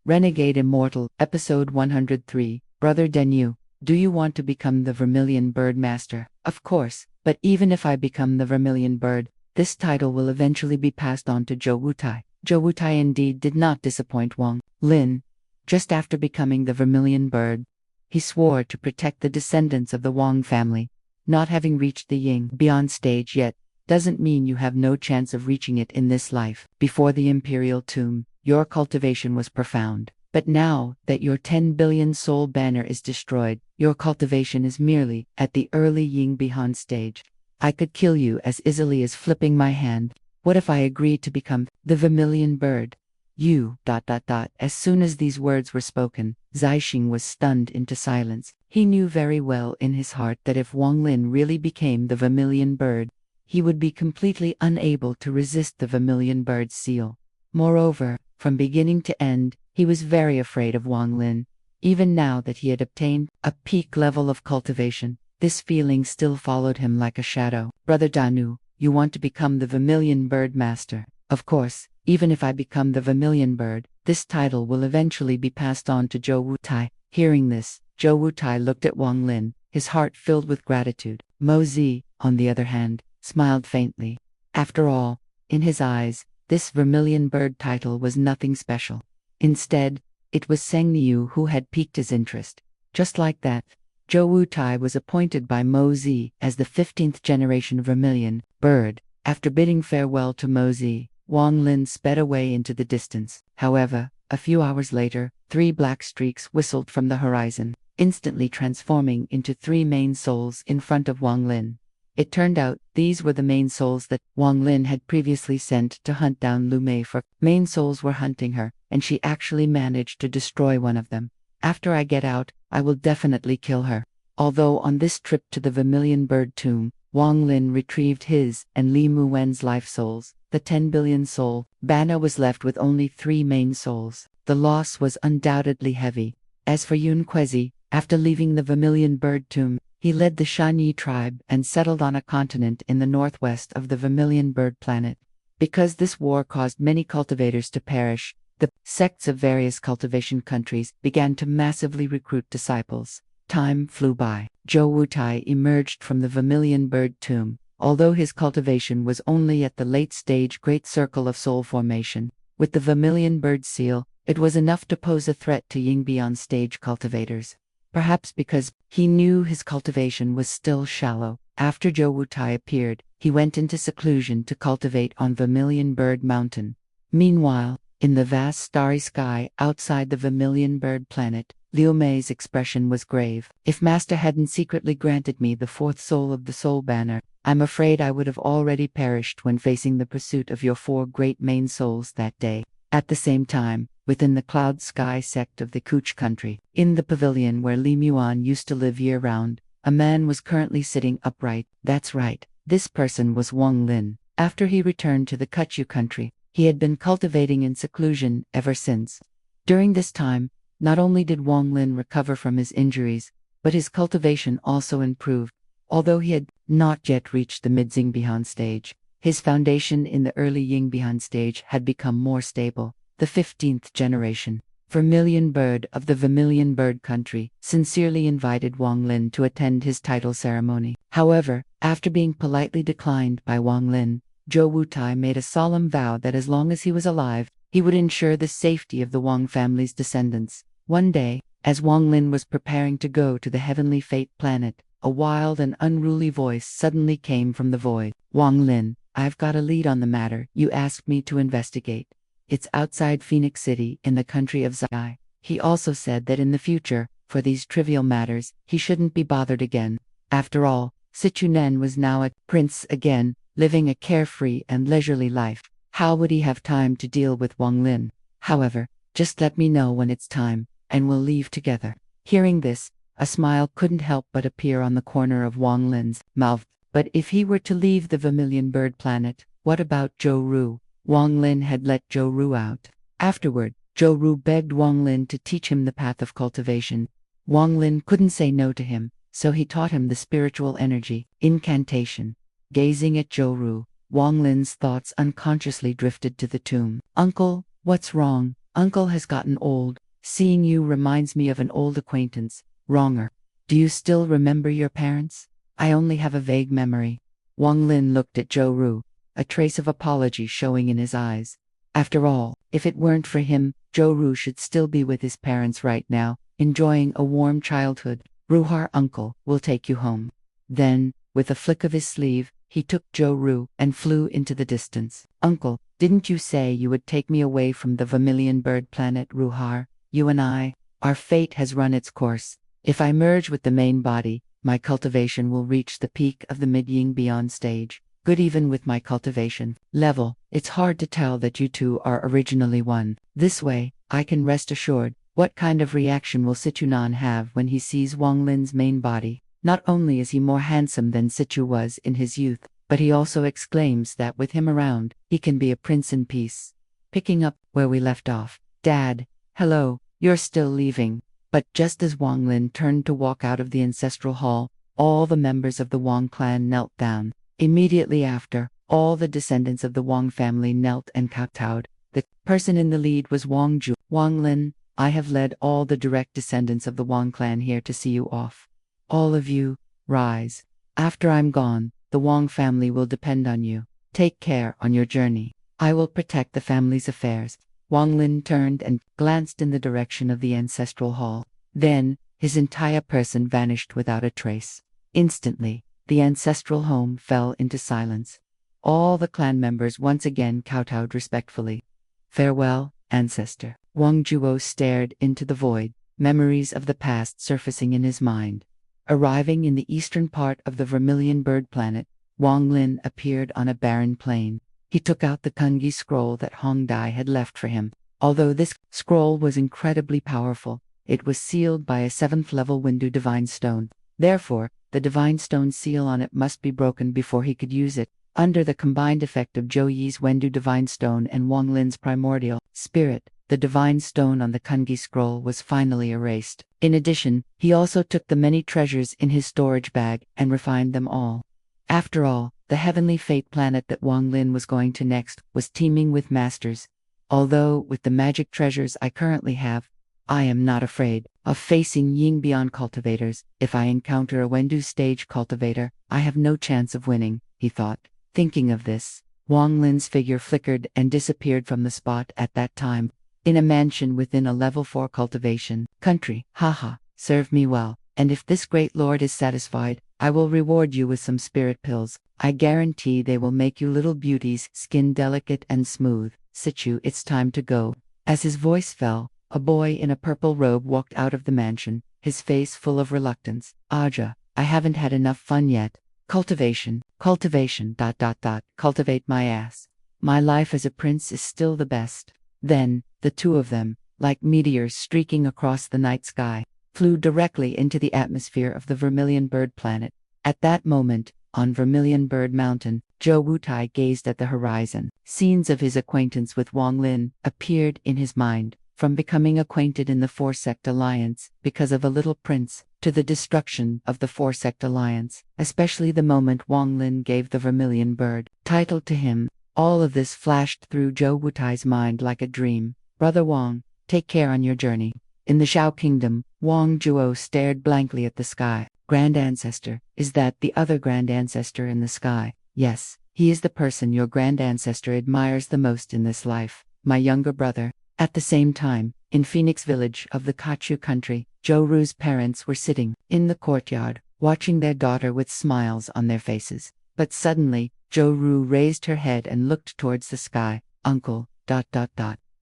Renegade Immortal Episode 103. Brother Denyu, do you want to become the Vermilion Bird Master? Of course, but even if I become the Vermilion Bird, this title will eventually be passed on to Zhou Wutai. Zhou Wutai indeed did not disappoint Wang Lin. Just after becoming the Vermilion Bird, he swore to protect the descendants of the Wang family. Not having reached the Ying Beyond stage yet, doesn't mean you have no chance of reaching it in this life. Before the Imperial Tomb, your cultivation was profound. But now that your 10 billion soul banner is destroyed, your cultivation is merely at the early Ying Beyond stage. I could kill you as easily as flipping my hand. What if I agreed to become the Vermilion Bird? You. As soon as these words were spoken, Zixing was stunned into silence. He knew very well in his heart that if Wang Lin really became the Vermilion Bird, he would be completely unable to resist the Vermilion Bird's seal. Moreover, from beginning to end, he was very afraid of Wang Lin. Even now that he had obtained a peak level of cultivation, this feeling still followed him like a shadow. Brother Danu, you want to become the Vermilion Bird Master. Of course, even if I become the Vermilion Bird, this title will eventually be passed on to Zhou Wutai. Hearing this, Zhou Wutai looked at Wang Lin, his heart filled with gratitude. Mo Zi, on the other hand, smiled faintly. After all, in his eyes, this Vermilion Bird title was nothing special. Instead, it was Zheng Niu who had piqued his interest. Just like that, Zhou Wutai was appointed by Mo Zi as the 15th generation Vermilion Bird. After bidding farewell to Mo Zi, Wang Lin sped away into the distance. However, a few hours later, 3 black streaks whistled from the horizon, instantly transforming into 3 main souls in front of Wang Lin. It turned out these were the main souls that Wang Lin had previously sent to hunt down Lu Mei, for main souls were hunting her, and she actually managed to destroy one of them. After I get out, I will definitely kill her. Although on this trip to the Vermilion Bird Tomb, Wang Lin retrieved his and Li Muwen's life souls, the 10 billion soul banner was left with only 3 main souls. The loss was undoubtedly heavy. As for Yun Kuezi, after leaving the Vermilion Bird Tomb, he led the Shanyi tribe and settled on a continent in the northwest of the Vermilion Bird planet. Because this war caused many cultivators to perish, the sects of various cultivation countries began to massively recruit disciples. Time flew by. Zhou Wutai emerged from the Vermilion Bird Tomb. Although his cultivation was only at the late stage Great Circle of Soul formation, with the Vermilion Bird seal, it was enough to pose a threat to Ying Beyond stage cultivators. Perhaps because he knew his cultivation was still shallow. After Zhou Wutai appeared, he went into seclusion to cultivate on Vermilion Bird Mountain. Meanwhile, in the vast starry sky outside the Vermilion Bird planet, Liu Mei's expression was grave. If Master hadn't secretly granted me the 4th soul of the Soul Banner, I'm afraid I would have already perished when facing the pursuit of your 4 great main souls that day. At the same time, within the Cloud Sky sect of the Kuch country, in the pavilion where Li Muan used to live year-round, a man was currently sitting upright. That's right, this person was Wang Lin. After he returned to the Kuchu country, he had been cultivating in seclusion ever since. During this time, not only did Wang Lin recover from his injuries, but his cultivation also improved. Although he had not yet reached the mid-Ying Beyond stage, his foundation in the early Ying Beyond stage had become more stable. The 15th generation Vermilion Bird of the Vermilion Bird country sincerely invited Wang Lin to attend his title ceremony. However, after being politely declined by Wang Lin, Zhou Wutai made a solemn vow that as long as he was alive, he would ensure the safety of the Wang family's descendants. One day, as Wang Lin was preparing to go to the Heavenly Fate planet, a wild and unruly voice suddenly came from the void. Wang Lin, I've got a lead on the matter you asked me to investigate. It's outside Phoenix City in the country of Zai. He also said that in the future, for these trivial matters, he shouldn't be bothered again. After all, Sichunen was now a prince again, living a carefree and leisurely life. How would he have time to deal with Wang Lin? However, just let me know when it's time, and we'll leave together. Hearing this, a smile couldn't help but appear on the corner of Wang Lin's mouth. But if he were to leave the Vermilion Bird planet, what about Zhou Ru? Wang Lin had let Zhou Ru out. Afterward, Zhou Ru begged Wang Lin to teach him the path of cultivation. Wang Lin couldn't say no to him, so he taught him the spiritual energy, incantation. Gazing at Zhou Ru, Wang Lin's thoughts unconsciously drifted to the tomb. Uncle, what's wrong? Uncle has gotten old. Seeing you reminds me of an old acquaintance. Wronger. Do you still remember your parents? I only have a vague memory. Wang Lin looked at Zhou Ru, a trace of apology showing in his eyes. After all, if it weren't for him, Zhou Ru should still be with his parents right now, enjoying a warm childhood. Ruhar uncle will take you home. Then, with a flick of his sleeve, he took Zhou Ru and flew into the distance. Uncle, didn't you say you would take me away from the Vermilion Bird planet, Ruhar? You and I, our fate has run its course. If I merge with the main body, my cultivation will reach the peak of the mid-Ying Beyond stage. Good, even with my cultivation level, it's hard to tell that you two are originally one. This way, I can rest assured. What kind of reaction will Situnan have when he sees Wang Lin's main body? Not only is he more handsome than Situ was in his youth, but he also exclaims that with him around, he can be a prince in peace. Picking up where we left off. Dad, hello, you're still leaving. But just as Wang Lin turned to walk out of the ancestral hall, all the members of the Wang clan knelt down. Immediately after, all the descendants of the Wang family knelt and kowtowed. The person in the lead was Wang Ju. Wang Lin, I have led all the direct descendants of the Wang clan here to see you off. All of you, rise. After I'm gone, the Wang family will depend on you. Take care on your journey. I will protect the family's affairs. Wang Lin turned and glanced in the direction of the ancestral hall. Then, his entire person vanished without a trace. Instantly, the ancestral home fell into silence. All the clan members once again kowtowed respectfully. Farewell, ancestor. Wang Juo stared into the void, memories of the past surfacing in his mind. Arriving in the eastern part of the Vermilion Bird planet, Wang Lin appeared on a barren plain. He took out the Kungi scroll that Hong Dai had left for him. Although this scroll was incredibly powerful, it was sealed by a 7th-level Windu Divine Stone. Therefore, the Divine Stone seal on it must be broken before he could use it. Under the combined effect of Zhou Yi's Wendu Divine Stone and Wang Lin's primordial spirit, the Divine Stone on the Kungi scroll was finally erased. In addition, he also took the many treasures in his storage bag and refined them all. After all, the heavenly fate planet that Wang Lin was going to next was teeming with masters. Although, with the magic treasures I currently have, I am not afraid of facing Ying Beyond cultivators. If I encounter a Wendu stage cultivator, I have no chance of winning, he thought. Thinking of this, Wang Lin's figure flickered and disappeared from the spot at that time, in a mansion within a level 4 cultivation country. Haha, serve me well, and if this great lord is satisfied, I will reward you with some spirit pills. I guarantee they will make you little beauties, skin delicate and smooth. Situ, it's time to go. As his voice fell, a boy in a purple robe walked out of the mansion, his face full of reluctance. Aja, I haven't had enough fun yet. Cultivation. Cultivate my ass. My life as a prince is still the best. Then, the two of them, like meteors streaking across the night sky, flew directly into the atmosphere of the Vermilion Bird planet. At that moment, on Vermilion Bird Mountain, Zhou Wutai gazed at the horizon. Scenes of his acquaintance with Wang Lin appeared in his mind, from becoming acquainted in the Four-Sect Alliance because of a little prince, to the destruction of the Four-Sect Alliance, especially the moment Wang Lin gave the Vermilion Bird title to him. All of this flashed through Zhou Wutai's mind like a dream. Brother Wang, take care on your journey. In the Shao Kingdom, Wang Zhuo stared blankly at the sky. Grand Ancestor, is that the other Grand Ancestor in the sky? Yes, he is the person your Grand Ancestor admires the most in this life, my younger brother. At the same time, in Phoenix Village of the Kachu country, Zhou Ru's parents were sitting in the courtyard, watching their daughter with smiles on their faces. But suddenly, Zhou Ru raised her head and looked towards the sky. Uncle, ...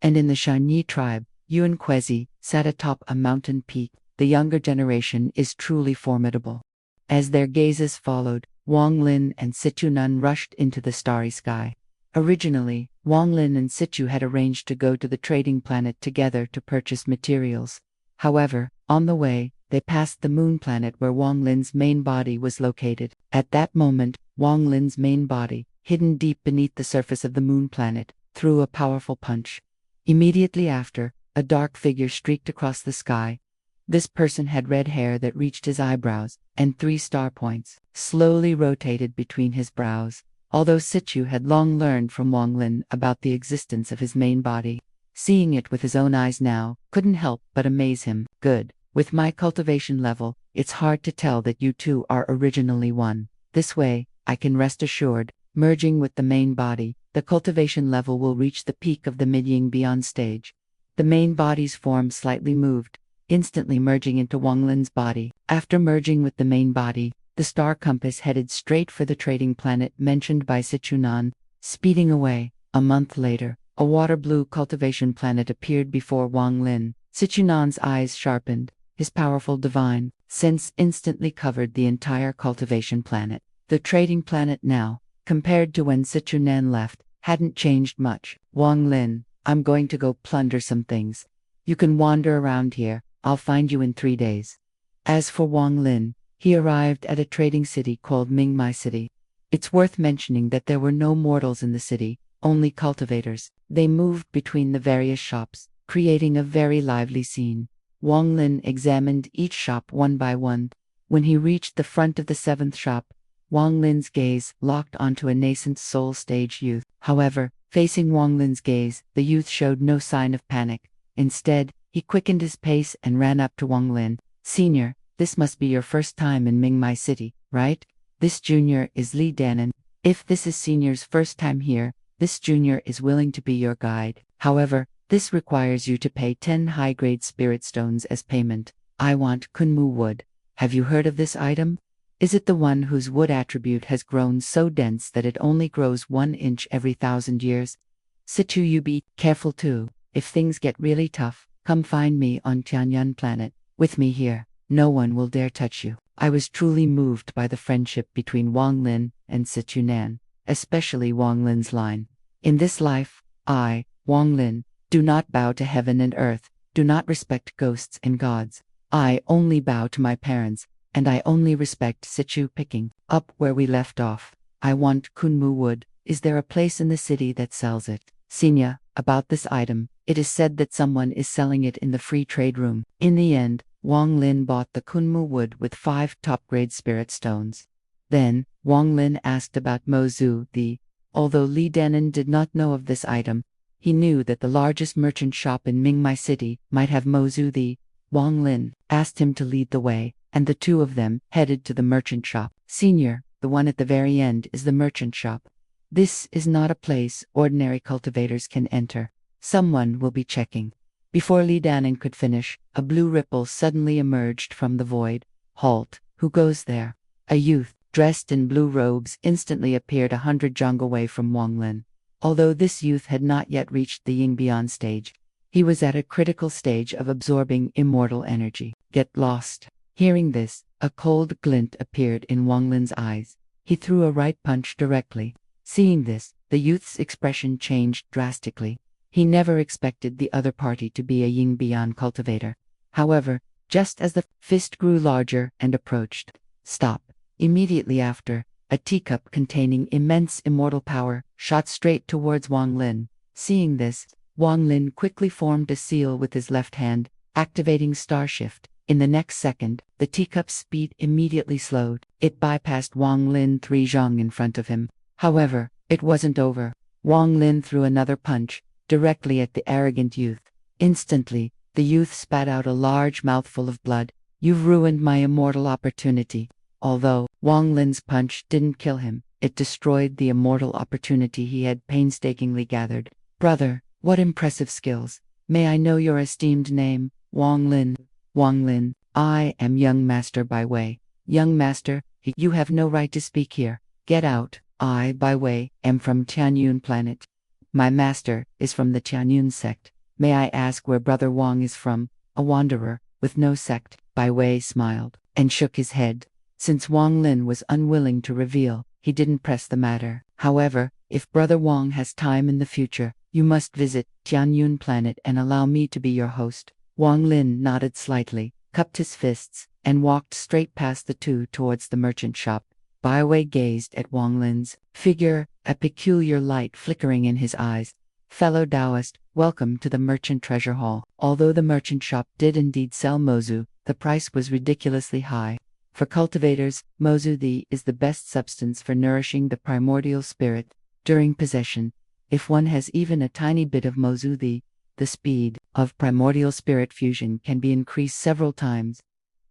And in the Shanyi tribe, Yuan Kwezi sat atop a mountain peak. The younger generation is truly formidable. As their gazes followed, Wang Lin and Situ Nun rushed into the starry sky. Originally, Wang Lin and Situ had arranged to go to the trading planet together to purchase materials. However, on the way, they passed the moon planet where Wang Lin's main body was located. At that moment, Wang Lin's main body, hidden deep beneath the surface of the moon planet, threw a powerful punch. Immediately after, a dark figure streaked across the sky. This person had red hair that reached his eyebrows, and 3 star points slowly rotated between his brows. Although Situ had long learned from Wang Lin about the existence of his main body, seeing it with his own eyes now, couldn't help but amaze him. Good. With my cultivation level, it's hard to tell that you two are originally one. This way, I can rest assured, merging with the main body, the cultivation level will reach the peak of the mid-yin beyond stage. The main body's form slightly moved, instantly merging into Wang Lin's body. After merging with the main body, the star compass headed straight for the trading planet mentioned by Sichunan, speeding away. A month later, a water-blue cultivation planet appeared before Wang Lin. Sichunan's eyes sharpened. His powerful divine sense instantly covered the entire cultivation planet. The trading planet now, compared to when Sichunan left, hadn't changed much. Wang Lin, I'm going to go plunder some things. You can wander around here, I'll find you in 3 days. As for Wang Lin, he arrived at a trading city called Mingmai City. It's worth mentioning that there were no mortals in the city, only cultivators. They moved between the various shops, creating a very lively scene. Wang Lin examined each shop one by one. When he reached the front of the 7th shop, Wang Lin's gaze locked onto a nascent soul stage youth. However, facing Wang Lin's gaze, the youth showed no sign of panic. Instead, he quickened his pace and ran up to Wang Lin. Senior, this must be your first time in Mingmai City, right? This junior is Li Danan. If this is senior's first time here, this junior is willing to be your guide. However, this requires you to pay 10 high-grade spirit stones as payment. I want Kunmu wood. Have you heard of this item? Is it the one whose wood attribute has grown so dense that it only grows 1 inch every 1,000 years? Situ, you be careful too. If things get really tough, come find me on Tianyun planet. With me here, no one will dare touch you. I was truly moved by the friendship between Wang Lin and Sichunan, especially Wang Lin's line. In this life, I, Wang Lin, do not bow to heaven and earth, do not respect ghosts and gods. I only bow to my parents, and I only respect Sichu. Picking up where we left off. I want Kunmu wood. Is there a place in the city that sells it? Senior, about this item, it is said that someone is selling it in the free trade room. In the end, Wang Lin bought the Kunmu wood with 5 top-grade spirit stones. Then, Wang Lin asked about Mozu the. Although Li Danan did not know of this item, he knew that the largest merchant shop in Mingmai City might have Mozu the. Wang Lin asked him to lead the way, and the two of them headed to the merchant shop. Senior, the one at the very end is the merchant shop. This is not a place ordinary cultivators can enter. Someone will be checking. Before Li Danan could finish, a blue ripple suddenly emerged from the void. Halt, who goes there? A youth, dressed in blue robes, instantly appeared 100 jong away from Wang Lin. Although this youth had not yet reached the Yin Beyond stage, he was at a critical stage of absorbing immortal energy. Get lost. Hearing this, a cold glint appeared in Wang Lin's eyes. He threw a right punch directly. Seeing this, the youth's expression changed drastically. He never expected the other party to be a Yin Beyond cultivator. However, just as the fist grew larger and approached, stop. Immediately after, a teacup containing immense immortal power shot straight towards Wang Lin. Seeing this, Wang Lin quickly formed a seal with his left hand, activating Star Shift. In the next second, the teacup's speed immediately slowed. It bypassed Wang Lin 3 zhong in front of him. However, it wasn't over. Wang Lin threw another punch, directly at the arrogant youth. Instantly, the youth spat out a large mouthful of blood. You've ruined my immortal opportunity. Although Wang Lin's punch didn't kill him, it destroyed the immortal opportunity he had painstakingly gathered. Brother, what impressive skills. May I know your esteemed name? Wang Lin. Wang Lin, I am Young Master by Wei. Young Master, you have no right to speak here. Get out. I, by Wei, am from Tianyun planet. My master is from the Tianyun sect. May I ask where Brother Wang is from? A wanderer, with no sect. Bai Wei smiled, and shook his head. Since Wang Lin was unwilling to reveal, he didn't press the matter. However, if Brother Wang has time in the future, you must visit Tianyun planet and allow me to be your host. Wang Lin nodded slightly, cupped his fists, and walked straight past the two towards the merchant shop. Bai Wei gazed at Wang Lin's figure, a peculiar light flickering in his eyes. Fellow Taoist, welcome to the merchant treasure hall. Although the merchant shop did indeed sell Mozu, the price was ridiculously high. For cultivators, Mozu is the best substance for nourishing the primordial spirit. During possession, if one has even a tiny bit of Mozu, The speed of primordial spirit fusion can be increased several times,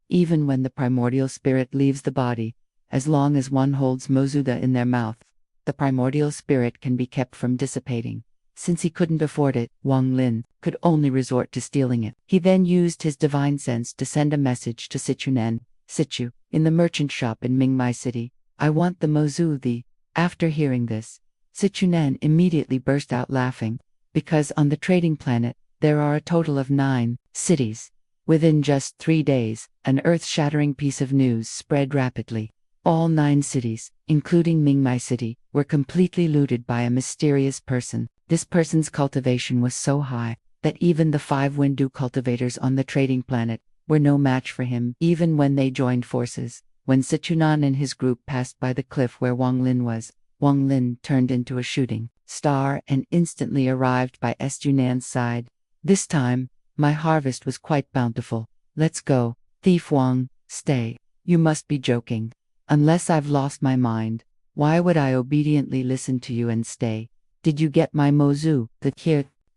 even when the primordial spirit leaves the body. As long as one holds Mozuda in their mouth, the primordial spirit can be kept from dissipating. Since he couldn't afford it, Wang Lin could only resort to stealing it. He then used his divine sense to send a message to Sichuan. Sichu, in the merchant shop in Mingmai City, I want the Mozu. After hearing this, Sichuan immediately burst out laughing, because on the trading planet, there are a total of 9 cities. Within just 3 days, an earth-shattering piece of news spread rapidly. All 9 cities, including Mingmai City, were completely looted by a mysterious person. This person's cultivation was so high that even the 5 Windu cultivators on the trading planet were no match for him, even when they joined forces. When Sichuan and his group passed by the cliff where Wang Lin was, Wang Lin turned into a shooting star and instantly arrived by Junan's side. This time, my harvest was quite bountiful. Let's go. Thief Wang, stay. You must be joking. Unless I've lost my mind, why would I obediently listen to you and stay? Did you get my Mozu?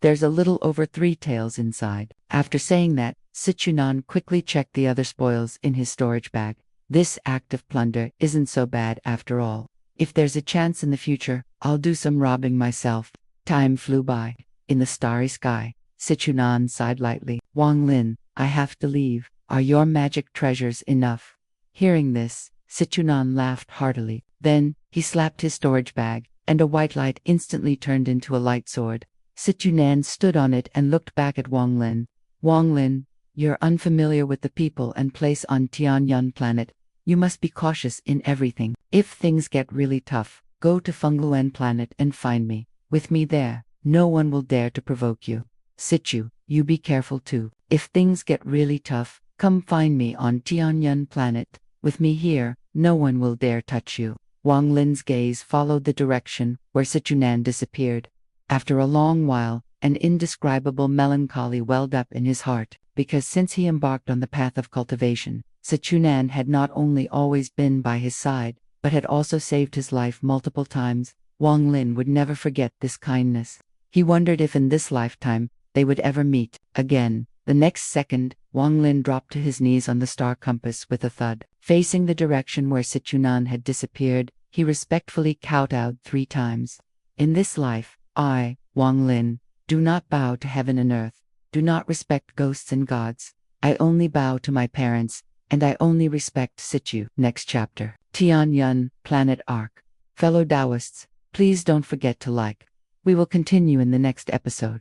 There's a little over 3 taels inside. After saying that, Sichuan quickly checked the other spoils in his storage bag. This act of plunder isn't so bad after all. If there's a chance in the future, I'll do some robbing myself. Time flew by. In the starry sky, Sichuan sighed lightly. Wang Lin, I have to leave. Are your magic treasures enough? Hearing this, Sichuan laughed heartily. Then, he slapped his storage bag, and a white light instantly turned into a light sword. Sichuan stood on it and looked back at Wang Lin. Wang Lin, you're unfamiliar with the people and place on Tianyun planet. You must be cautious in everything. If things get really tough, go to Fengluan planet and find me. With me there, no one will dare to provoke you. Sichu, you be careful too. If things get really tough, come find me on Tianyun planet. With me here, no one will dare touch you. Wang Lin's gaze followed the direction where Sichuan disappeared. After a long while, an indescribable melancholy welled up in his heart, because since he embarked on the path of cultivation, Sichuan had not only always been by his side, but had also saved his life multiple times. Wang Lin would never forget this kindness. He wondered if in this lifetime, they would ever meet again. The next second, Wang Lin dropped to his knees on the star compass with a thud. Facing the direction where Sichuan had disappeared, he respectfully kowtowed 3 times. In this life, I, Wang Lin, do not bow to heaven and earth, do not respect ghosts and gods. I only bow to my parents, and I only respect Sichu. Next chapter. Tianyun, Planet Arc. Fellow Taoists, please don't forget to like. We will continue in the next episode.